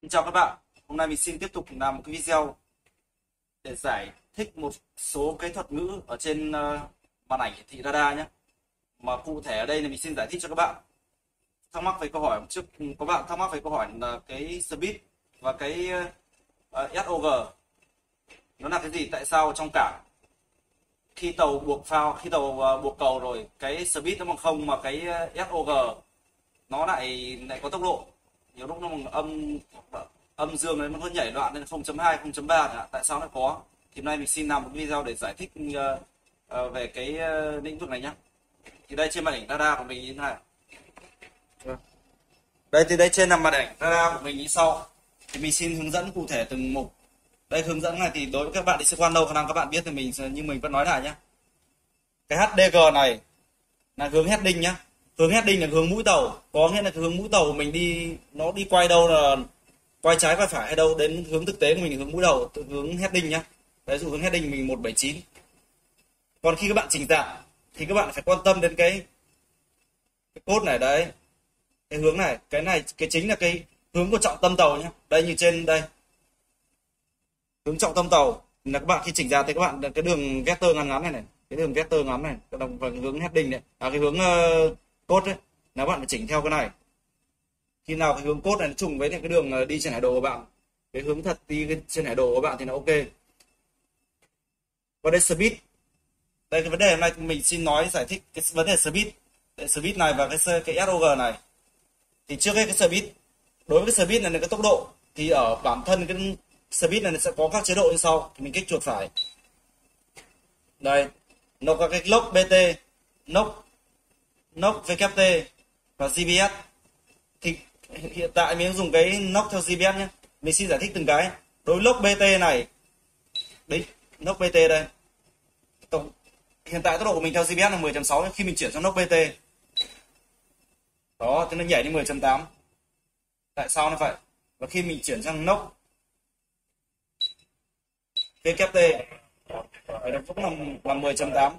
Xin chào các bạn, hôm nay mình xin tiếp tục làm một cái video để giải thích một số cái thuật ngữ ở trên màn ảnh hiển thị radar nhé. Mà cụ thể ở đây là mình xin giải thích cho các bạn thắc mắc về câu hỏi trước. Có bạn thắc mắc về câu hỏi là cái speed và cái SOG nó là cái gì? Tại sao trong cảng khi tàu buộc phao, khi tàu buộc cầu rồi cái speed nó bằng không mà cái SOG nó lại có tốc độ, nhiều lúc nó bằng âm dương đấy, nó nhảy đoạn lên 0.2 0.3 chẳng hạn. Tại sao nó có? Thì hôm nay mình xin làm một video để giải thích về cái lĩnh vực này nhé. Thì đây trên màn ảnh radar của mình như thế này. Đây thì đây trên là màn ảnh radar của mình như sau. Thì mình xin hướng dẫn cụ thể từng mục. Đây hướng dẫn này thì đối với các bạn đi sĩ quan lâu khả năng các bạn biết thì mình vẫn nói lại nhé. Cái HDG này là hướng heading nhá. Hướng heading là hướng mũi tàu, có nghĩa là cái hướng mũi tàu của mình đi nó đi quay đâu, là quay trái quay phải hay đâu, đến hướng thực tế của mình là hướng mũi đầu, hướng heading nhá. Đấy, dụ hướng heading mình 179. Còn khi các bạn chỉnh dạng thì các bạn phải quan tâm đến cái cốt này đấy, cái hướng này, cái chính là cái hướng của trọng tâm tàu nhá. Đây như trên đây, hướng trọng tâm tàu là các bạn khi chỉnh dạng thì các bạn cái đường vector ngắn ngắn này, cái đường vector ngắn này, cái đồng cái hướng heading này, cái hướng cốt đấy, là các bạn phải chỉnh theo cái này. Khi nào cái hướng cốt này nó trùng với cái đường đi trên hải đồ của bạn, cái hướng thật đi trên hải đồ của bạn thì nó ok. Và đây speed, đây cái vấn đề hôm nay mình xin nói giải thích cái vấn đề speed. Cái speed này và cái SOG này. Thì trước hết cái speed, đối với cái speed này là cái tốc độ, thì ở bản thân cái speed này sẽ có các chế độ như sau. Thì mình kích chuột phải, đây nó có cái log BT, log VKT và GPS. Thì hiện tại mình dùng cái log theo GPS nhé. Mình xin giải thích từng cái. Đối với log BT này, đấy, log BT đây, hiện tại tốc độ của mình theo GPS là 10.6, khi mình chuyển sang log BT đó thì nó nhảy đến 10.8. Tại sao nó vậy? Và khi mình chuyển sang log VKT thì nó cũng là 10.8.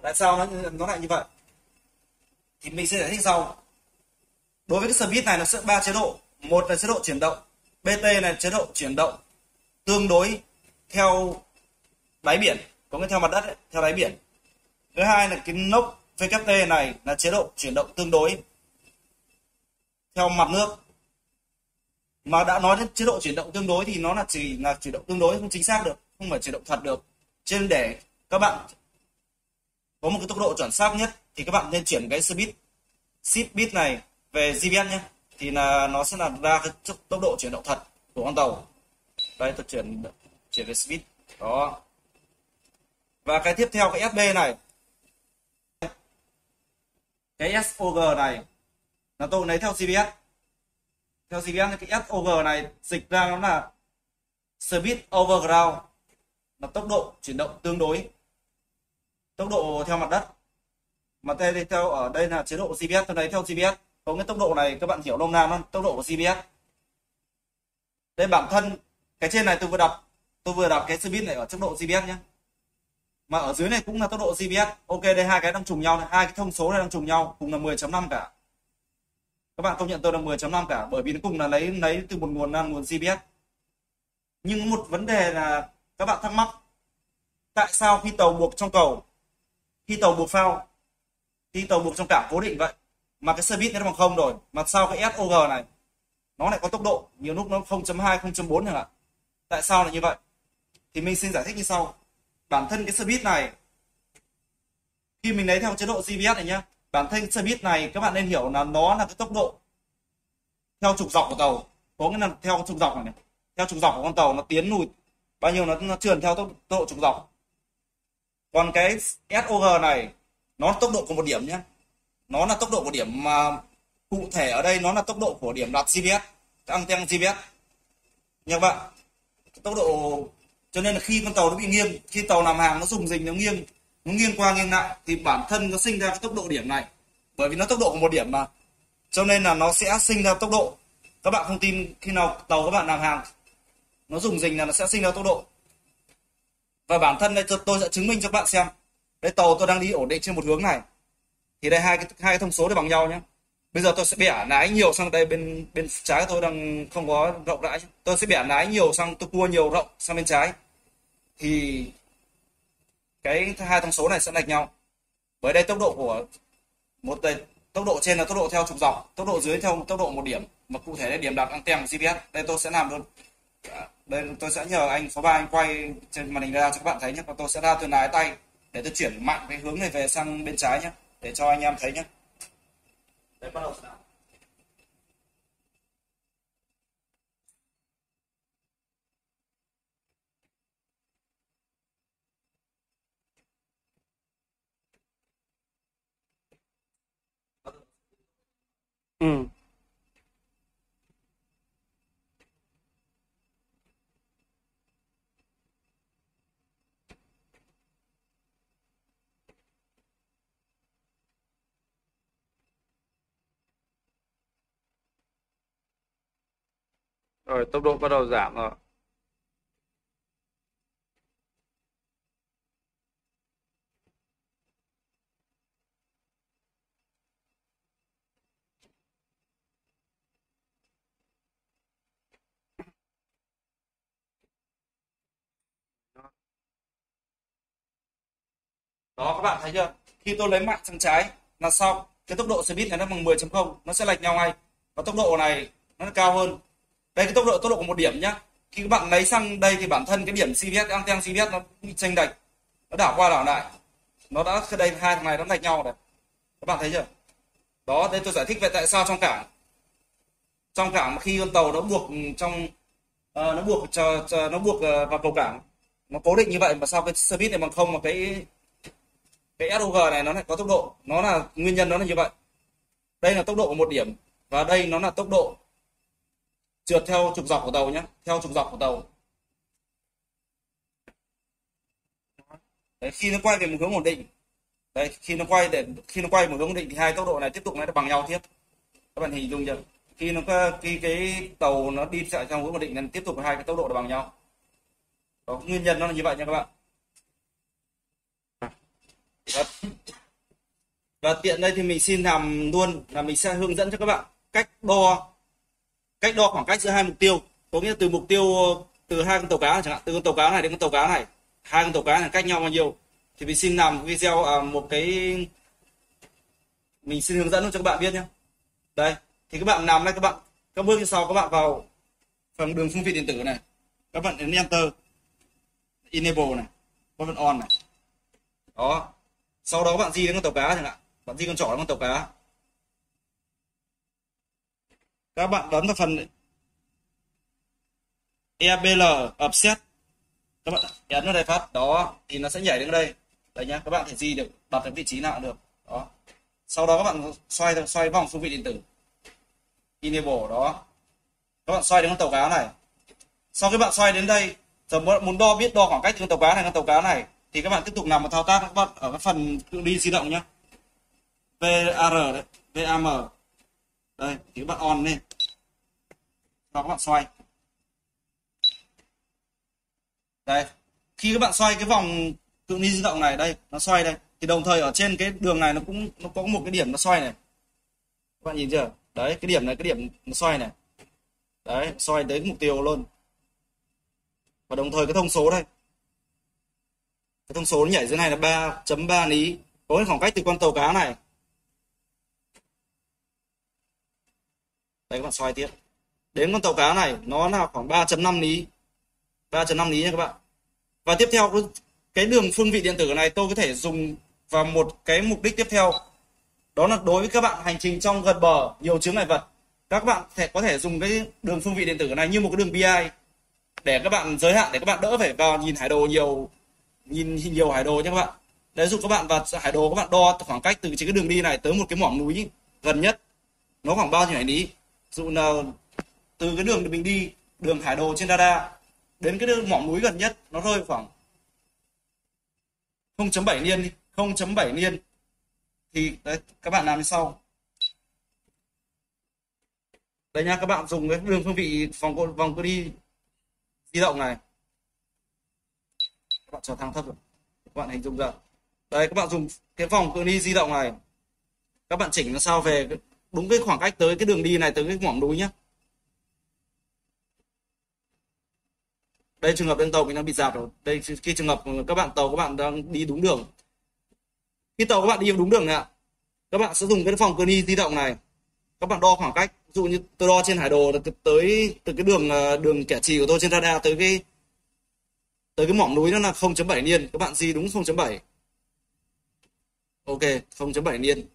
Tại sao nó lại như vậy? Thì mình sẽ giải thích sau. Đối với cái speed này nó sẽ 3 chế độ. Một là chế độ chuyển động, BT này chế độ chuyển động tương đối theo đáy biển, có nghĩa theo mặt đất ấy, theo đáy biển. Thứ hai là cái log VKT này là chế độ chuyển động tương đối theo mặt nước. Mà đã nói đến chế độ chuyển động tương đối thì nó là chỉ là chuyển động tương đối, không chính xác được, không phải chuyển động thật được. Cho nên để các bạn có một cái tốc độ chuẩn xác nhất thì các bạn nên chuyển cái speed này về GPS nhé, thì là nó sẽ làm ra cái tốc độ chuyển động thật của con tàu. Đây tôi chuyển về speed đó. Và cái tiếp theo cái SB này, cái SOG này là tôi lấy theo GPS. Theo GPS cái SOG này dịch ra nó là speed over ground, là tốc độ chuyển động tương đối, tốc độ theo mặt đất. Mà theo ở đây là chế độ GPS, tôi lấy theo GPS. Có cái tốc độ này các bạn hiểu nôm na nó tốc độ của GPS. Đây bản thân cái trên này tôi vừa đặt cái speed này ở tốc độ GPS nhé. Mà ở dưới này cũng là tốc độ GPS. Ok, đây hai cái đang trùng nhau này, hai cái thông số này đang trùng nhau, cùng là 10.5 cả. Các bạn công nhận tôi là 10.5 cả, bởi vì nó cùng là lấy từ một nguồn GPS. Nhưng một vấn đề là các bạn thắc mắc, tại sao khi tàu buộc trong cầu, khi tàu buộc phao, khi tàu buộc trong cảng cố định vậy mà cái speed nó bằng không rồi, mà sao cái SOG này nó lại có tốc độ nhiều lúc nó 0.2 0.4 chẳng hạn? Tại sao lại như vậy? Thì mình xin giải thích như sau. Bản thân cái speed này, khi mình lấy theo chế độ GPS này nhá, bản thân speed này các bạn nên hiểu là nó là cái tốc độ theo trục dọc của tàu, có nghĩa là theo trục dọc này, theo trục dọc của con tàu nó tiến lùi bao nhiêu nó trườn theo tốc độ trục dọc. Còn cái SOG này nó là tốc độ của một điểm nhé, nó là tốc độ của điểm, mà cụ thể ở đây nó là tốc độ của điểm đặt GPS, anten GPS nha các bạn. Tốc độ, cho nên là khi con tàu nó bị nghiêng, khi tàu làm hàng nó rùng rình, nó nghiêng qua nghiêng lại thì bản thân nó sinh ra cái tốc độ điểm này, bởi vì nó tốc độ của một điểm mà, cho nên là nó sẽ sinh ra tốc độ. Các bạn không tin, khi nào tàu các bạn làm hàng nó rùng rình là nó sẽ sinh ra tốc độ. Và bản thân đây tôi sẽ chứng minh cho các bạn xem. Đây tàu tôi đang đi ổn định trên một hướng này, thì đây hai cái thông số này bằng nhau nhé. Bây giờ tôi sẽ bẻ lái nhiều sang đây, bên bên trái tôi đang không có rộng rãi, tôi sẽ bẻ lái nhiều sang, tôi cua nhiều rộng sang bên trái, thì cái hai thông số này sẽ lệch nhau. Với đây tốc độ của một đây, tốc độ trên là tốc độ theo trục dọc, tốc độ dưới theo tốc độ một điểm, mà cụ thể là điểm đặt anten của GPS. Đây tôi sẽ làm luôn. Đây tôi sẽ nhờ anh số 3 anh quay trên màn hình ra cho các bạn thấy nhé, và tôi sẽ ra tôi lái tay để tôi chuyển mạnh cái hướng này về sang bên trái nhé, để cho anh em thấy nhé. Đấy, bắt đầu sẽ nào. Ừ. Rồi tốc độ bắt đầu giảm rồi. Đó các bạn thấy chưa? Khi tôi lấy mạnh sang trái là xong, cái tốc độ xe buýt này nó bằng 10.0, nó sẽ lệch nhau ngay. Và tốc độ này nó cao hơn. Đây cái tốc độ của một điểm nhá. Khi các bạn lấy sang đây thì bản thân cái điểm CVS, anten CVS nó bị chênh lệch. Nó đảo qua đảo lại. Nó đã đây hai thằng này nó lệch nhau rồi. Các bạn thấy chưa? Đó, đây tôi giải thích về tại sao trong cảng mà khi con tàu nó buộc trong nó buộc vào cầu cảng, nó cố định như vậy, mà sao cái xe buýt này bằng không, mà cái SOG này nó lại có tốc độ, nó là nguyên nhân, nó là như vậy. Đây là tốc độ của một điểm, và đây nó là tốc độ trượt theo trục dọc của tàu nhé, theo trục dọc của tàu. Đấy, khi nó quay về một hướng ổn định, đấy khi nó quay một hướng ổn định thì hai tốc độ này tiếp tục nó bằng nhau tiếp. Các bạn hình dung chưa? Khi cái tàu nó đi chạy theo hướng ổn định nên tiếp tục hai cái tốc độ là bằng nhau. Đó, nguyên nhân nó là như vậy nha các bạn. Đó. Và tiện đây thì mình xin làm luôn là mình sẽ hướng dẫn cho các bạn cách đo khoảng cách giữa hai mục tiêu. Có nghĩa là từ mục tiêu, từ hai con tàu cá này, chẳng hạn từ con tàu cá này đến con tàu cá này, hai con tàu cá này cách nhau bao nhiêu, thì mình xin làm video mình xin hướng dẫn luôn cho các bạn biết nhé. Đây thì các bạn làm đây, các bước như sau. Các bạn vào phần đường phương vị điện tử này, các bạn ấn enter, enable này, các bạn on này. Đó, sau đó các bạn di đến con tàu cá chẳng hạn, bạn di con trỏ đến con tàu cá, các bạn bấm vào phần EBL offset, các bạn ấn vào đây phát, đó thì nó sẽ nhảy đến đây. Đấy nhá, các bạn thể di được, đặt đến vị trí nào cũng được. Đó, sau đó các bạn xoay vòng phương vị điện tử, enable. Đó, các bạn xoay đến con tàu cá này. Sau khi bạn xoay đến đây, giờ muốn biết đo khoảng cách từ con tàu cá này con tàu cá này, thì các bạn tiếp tục làm một thao tác, các bạn ở cái phần cự ly di động nhé, VAR đấy, VAM đây, thì các bạn on lên, và các bạn xoay. Đây, khi các bạn xoay cái vòng cự ly di động này, đây nó xoay đây, thì đồng thời ở trên cái đường này nó có một cái điểm nó xoay này, các bạn nhìn chưa? Đấy, cái điểm này, cái điểm nó xoay này, đấy, xoay tới mục tiêu luôn. Và đồng thời cái thông số đây, cái thông số nhảy dưới này là 3.3 lý, có cái khoảng cách từ con tàu cá này. Đấy, các bạn xoay tiếp đến con tàu cá này, nó là khoảng 3.5 lý, 3.5 lý nha các bạn. Và tiếp theo cái đường phương vị điện tử này tôi có thể dùng vào một cái mục đích tiếp theo, đó là đối với các bạn hành trình trong gần bờ nhiều chướng ngại vật, các bạn có thể dùng cái đường phương vị điện tử này như một cái đường BI để các bạn giới hạn, để các bạn đỡ phải vào nhìn hải đồ nhiều hải đồ nhé các bạn. Đấy, giúp các bạn vào hải đồ, các bạn đo khoảng cách từ cái đường đi này tới một cái mỏm núi gần nhất, nó khoảng bao nhiêu hải lý. Dụ là từ cái đường mình đi, đường hải đồ trên radar đến cái đường mỏm núi gần nhất nó rơi khoảng 0.7 niên đi, 0.7 niên, thì đấy các bạn làm như sau. Đây nha, các bạn dùng cái đường phương vị vòng cơ đi di động này, các bạn cho thang thấp rồi, các bạn hình dung ra. Đây, các bạn dùng cái vòng cơ đi di động này, các bạn chỉnh nó sao về đúng cái khoảng cách tới cái đường đi này, tới cái mỏm núi nhá. Đây trường hợp lên tàu mình đang bị rạp rồi. Đây khi trường hợp các bạn tàu các bạn đang đi đúng đường. Khi tàu các bạn đi đúng đường này ạ, các bạn sẽ dùng cái phòng cơ ni di động này, các bạn đo khoảng cách. Ví dụ như tôi đo trên hải đồ tới từ cái đường kẻ chì của tôi trên radar tới cái mỏm núi nó là 0.7 niên, các bạn di đúng 0.7. Ok, 0.7 niên.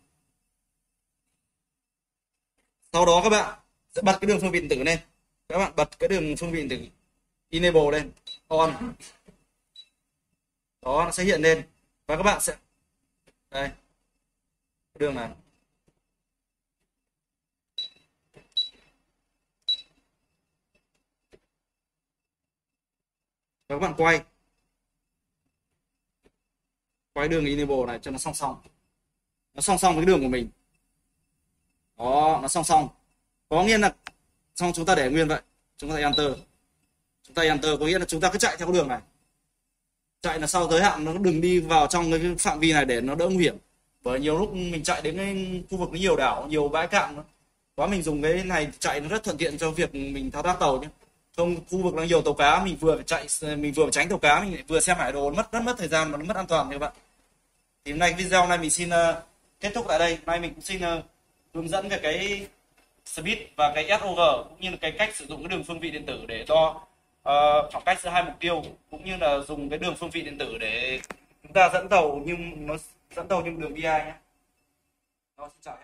Sau đó các bạn sẽ bật cái đường phương vị điện tử lên. Các bạn bật cái đường phương vị điện tử enable lên, on. Đó, nó sẽ hiện lên và các bạn sẽ đây đường này, và các bạn quay đường enable này cho nó song song, nó song song với cái đường của mình. Đó, nó song song, có nghĩa là xong chúng ta để nguyên vậy, chúng ta enter, có nghĩa là chúng ta cứ chạy theo cái đường này, chạy là sau giới hạn, nó đừng đi vào trong cái phạm vi này để nó đỡ nguy hiểm. Bởi nhiều lúc mình chạy đến cái khu vực có nhiều đảo, nhiều bãi cạn quá, mình dùng cái này chạy nó rất thuận tiện cho việc mình thao tác tàu nhé. Không, khu vực nó nhiều tàu cá, mình vừa phải chạy, mình vừa phải tránh tàu cá, mình lại vừa xem hải đồ, rất mất thời gian mà nó mất an toàn các bạn. Thì hôm nay video này mình xin kết thúc tại đây. Hôm nay mình cũng xin hướng dẫn về cái speed và cái SOG, cũng như là cái cách sử dụng cái đường phương vị điện tử để đo khoảng cách giữa hai mục tiêu, cũng như là dùng cái đường phương vị điện tử để chúng ta dẫn tàu, nhưng nó dẫn tàu như đường BI nhé. Xin chào.